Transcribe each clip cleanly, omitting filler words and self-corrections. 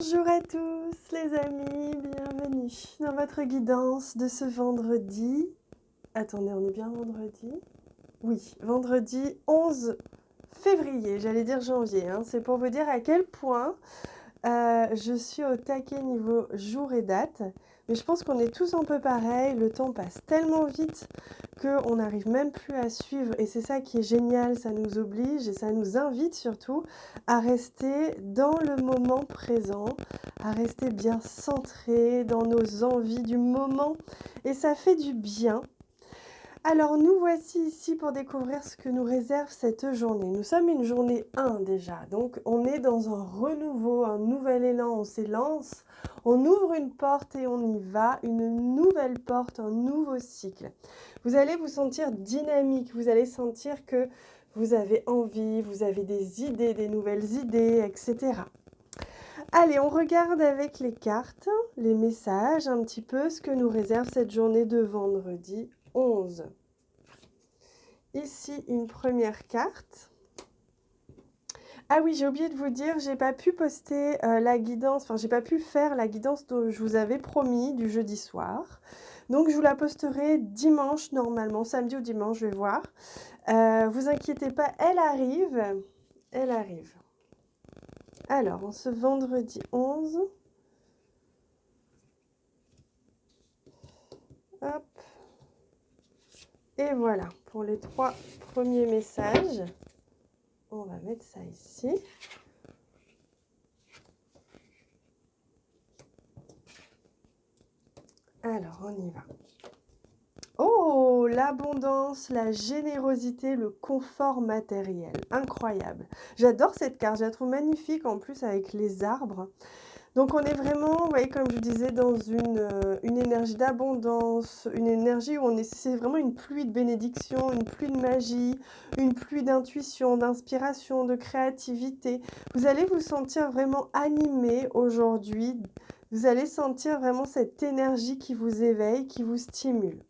Bonjour à tous les amis, bienvenue dans votre guidance de ce vendredi. Attendez, on est bien vendredi? Oui, vendredi 11 février, j'allais dire janvier, hein. C'est pour vous dire à quel point je suis au taquet niveau jour et date. Mais je pense qu'on est tous un peu pareil, le temps passe tellement vite qu'on n'arrive même plus à suivre. Et c'est ça qui est génial, ça nous oblige et ça nous invite surtout à rester dans le moment présent, à rester bien centré dans nos envies du moment. Et ça fait du bien. Alors nous voici ici pour découvrir ce que nous réserve cette journée. Nous sommes une journée 1 déjà, donc on est dans un renouveau, un nouvel élan, on s'élance, on ouvre une porte et on y va, une nouvelle porte, un nouveau cycle. Vous allez vous sentir dynamique, vous allez sentir que vous avez envie, vous avez des idées, des nouvelles idées, etc. Allez, on regarde avec les cartes, les messages, un petit peu ce que nous réserve cette journée de vendredi 11. Ici, une première carte. Ah oui, j'ai oublié de vous dire, j'ai pas pu poster la guidance, enfin j'ai pas pu faire la guidance dont je vous avais promis du jeudi soir. Donc je vous la posterai dimanche normalement, samedi ou dimanche, je vais voir. Vous inquiétez pas, elle arrive. Elle arrive. Alors, en ce vendredi 11, hop, et voilà, pour les 3 premiers messages, on va mettre ça ici. Alors, on y va. Oh, l'abondance, la générosité, le confort matériel. Incroyable. J'adore cette carte, je la trouve magnifique en plus avec les arbres. Donc on est vraiment, vous voyez, comme je vous disais, dans une énergie d'abondance, une énergie où c'est vraiment une pluie de bénédiction, une pluie de magie, une pluie d'intuition, d'inspiration, de créativité. Vous allez vous sentir vraiment animé aujourd'hui. Vous allez sentir vraiment cette énergie qui vous éveille, qui vous stimule.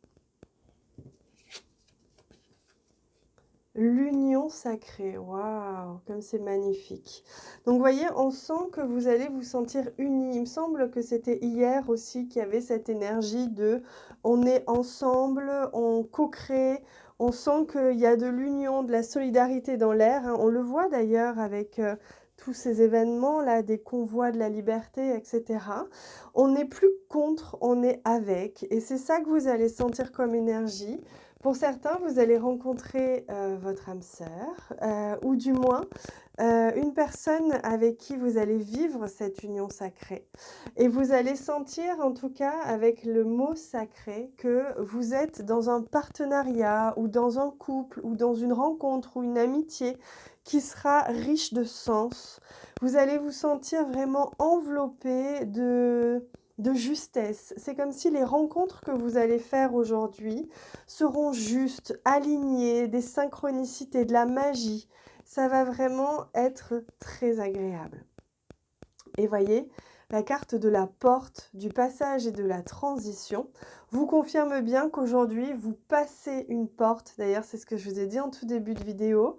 L'union sacrée, waouh, comme c'est magnifique. Donc, vous voyez, on sent que vous allez vous sentir unis. Il me semble que c'était hier aussi qu'il y avait cette énergie de on est ensemble, on co-crée, on sent qu'il y a de l'union, de la solidarité dans l'air, hein. On le voit d'ailleurs avec tous ces événements-là, des convois de la liberté, etc. On n'est plus contre, on est avec. Et c'est ça que vous allez sentir comme énergie. Pour certains, vous allez rencontrer votre âme sœur, ou du moins une personne avec qui vous allez vivre cette union sacrée. Et vous allez sentir, en tout cas avec le mot sacré, que vous êtes dans un partenariat, ou dans un couple, ou dans une rencontre, ou une amitié qui sera riche de sens. Vous allez vous sentir vraiment enveloppé de justesse. C'est comme si les rencontres que vous allez faire aujourd'hui seront justes, alignées, des synchronicités, de la magie. Ça va vraiment être très agréable. Et voyez, la carte de la porte, du passage et de la transition vous confirme bien qu'aujourd'hui, vous passez une porte. D'ailleurs, c'est ce que je vous ai dit en tout début de vidéo.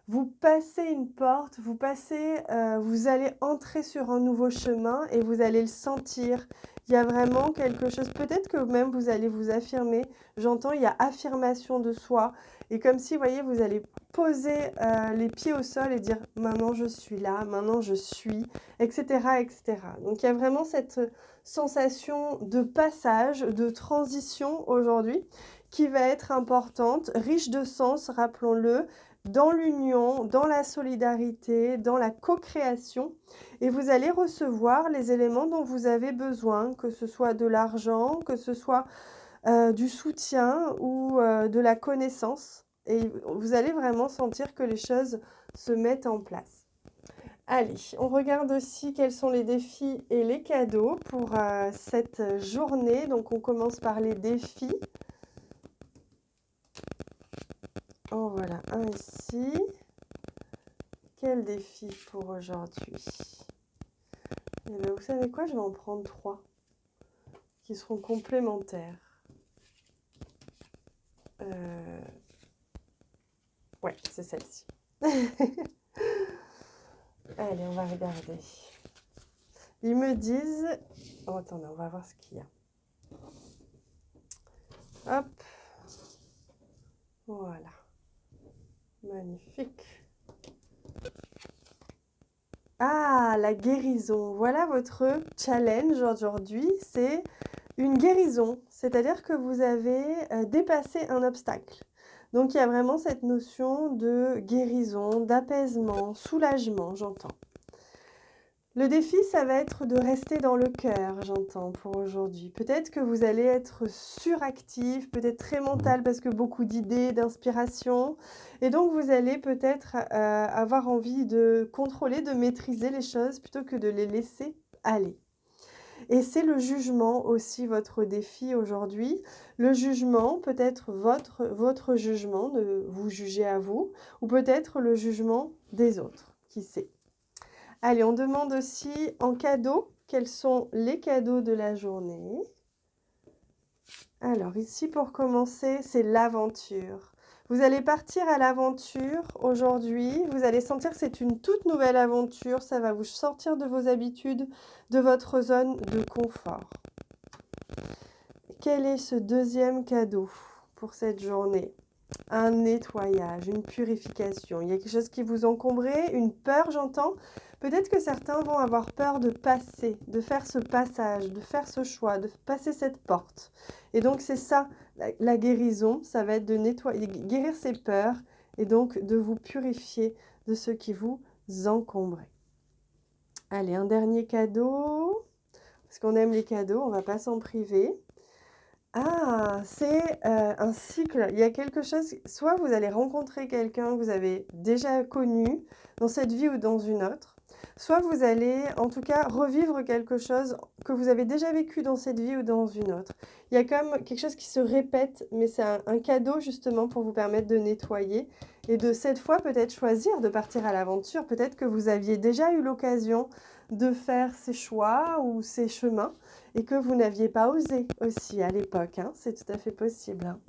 Vous passez une porte, vous allez entrer sur un nouveau chemin et vous allez le sentir. Il y a vraiment quelque chose, peut-être que même vous allez vous affirmer. J'entends, il y a affirmation de soi. Et comme si, vous voyez, vous allez poser les pieds au sol et dire « maintenant je suis là, maintenant je suis », etc., etc. Donc il y a vraiment cette sensation de passage, de transition aujourd'hui qui va être importante, riche de sens, rappelons-le, dans l'union, dans la solidarité, dans la co-création. Et vous allez recevoir les éléments dont vous avez besoin, que ce soit de l'argent, que ce soit du soutien ou de la connaissance. Et vous allez vraiment sentir que les choses se mettent en place. Allez, on regarde aussi quels sont les défis et les cadeaux pour cette journée. Donc on commence par les défis. En voilà un ici. Quel défi pour aujourd'hui? Eh bien, vous savez quoi? Je vais en prendre 3 qui seront complémentaires. Ouais, c'est celle-ci. Allez, on va regarder. Ils me disent... Oh, attendez, on va voir ce qu'il y a. Hop. Voilà. Magnifique. Ah, la guérison. Voilà votre challenge aujourd'hui. C'est une guérison. C'est-à-dire que vous avez dépassé un obstacle. Donc, il y a vraiment cette notion de guérison, d'apaisement, soulagement, j'entends. Le défi, ça va être de rester dans le cœur, j'entends, pour aujourd'hui. Peut-être que vous allez être suractif, peut-être très mental parce que beaucoup d'idées, d'inspiration. Et donc, vous allez peut-être avoir envie de contrôler, de maîtriser les choses plutôt que de les laisser aller. Et c'est le jugement aussi votre défi aujourd'hui. Le jugement, peut-être votre jugement, de vous juger à vous, ou peut-être le jugement des autres, qui sait. Allez, on demande aussi en cadeau, quels sont les cadeaux de la journée? Alors ici, pour commencer, c'est l'aventure. Vous allez partir à l'aventure aujourd'hui. Vous allez sentir que c'est une toute nouvelle aventure. Ça va vous sortir de vos habitudes, de votre zone de confort. Quel est ce deuxième cadeau pour cette journée? Un nettoyage, une purification. Il y a quelque chose qui vous encombrait, une peur, j'entends. Peut-être que certains vont avoir peur de passer, de faire ce passage, de faire ce choix, de passer cette porte. Et donc c'est ça, la guérison, ça va être de nettoyer, guérir ces peurs et donc de vous purifier de ce qui vous encombrait. Allez, un dernier cadeau, parce qu'on aime les cadeaux, on ne va pas s'en priver. Ah, c'est un cycle. Il y a quelque chose, soit vous allez rencontrer quelqu'un que vous avez déjà connu dans cette vie ou dans une autre, soit vous allez en tout cas revivre quelque chose que vous avez déjà vécu dans cette vie ou dans une autre. Il y a comme quelque chose qui se répète, mais c'est un cadeau justement pour vous permettre de nettoyer et de cette fois peut-être choisir de partir à l'aventure. Peut-être que vous aviez déjà eu l'occasion de faire ces choix ou ces chemins et que vous n'aviez pas osé aussi à l'époque, hein. C'est tout à fait possible, hein.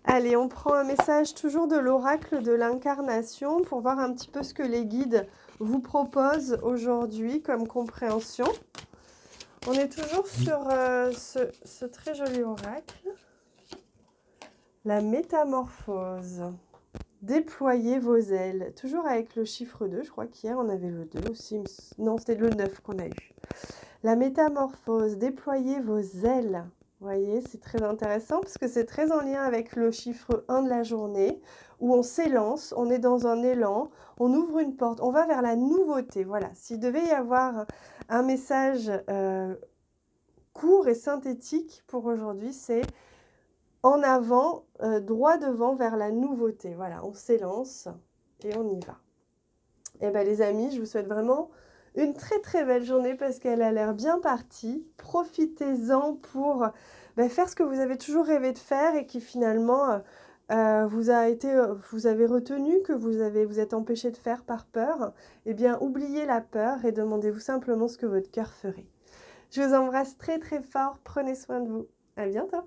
Allez, on prend un message toujours de l'oracle de l'incarnation pour voir un petit peu ce que les guides vous proposent aujourd'hui comme compréhension. On est toujours sur ce très joli oracle. La métamorphose. Déployez vos ailes. Toujours avec le chiffre 2, je crois qu'hier on avait le 2 aussi. Non, c'était le 9 qu'on a eu. La métamorphose, déployez vos ailes. Vous voyez, c'est très intéressant parce que c'est très en lien avec le chiffre 1 de la journée où on s'élance, on est dans un élan, on ouvre une porte, on va vers la nouveauté. Voilà, s'il devait y avoir un message court et synthétique pour aujourd'hui, c'est en avant, droit devant vers la nouveauté. Voilà, on s'élance et on y va. Eh bien les amis, je vous souhaite vraiment une très très belle journée parce qu'elle a l'air bien partie. Profitez-en pour faire ce que vous avez toujours rêvé de faire et qui finalement vous avez retenu, que vous êtes empêché de faire par peur. Eh bien, oubliez la peur et demandez-vous simplement ce que votre cœur ferait. Je vous embrasse très très fort. Prenez soin de vous. À bientôt.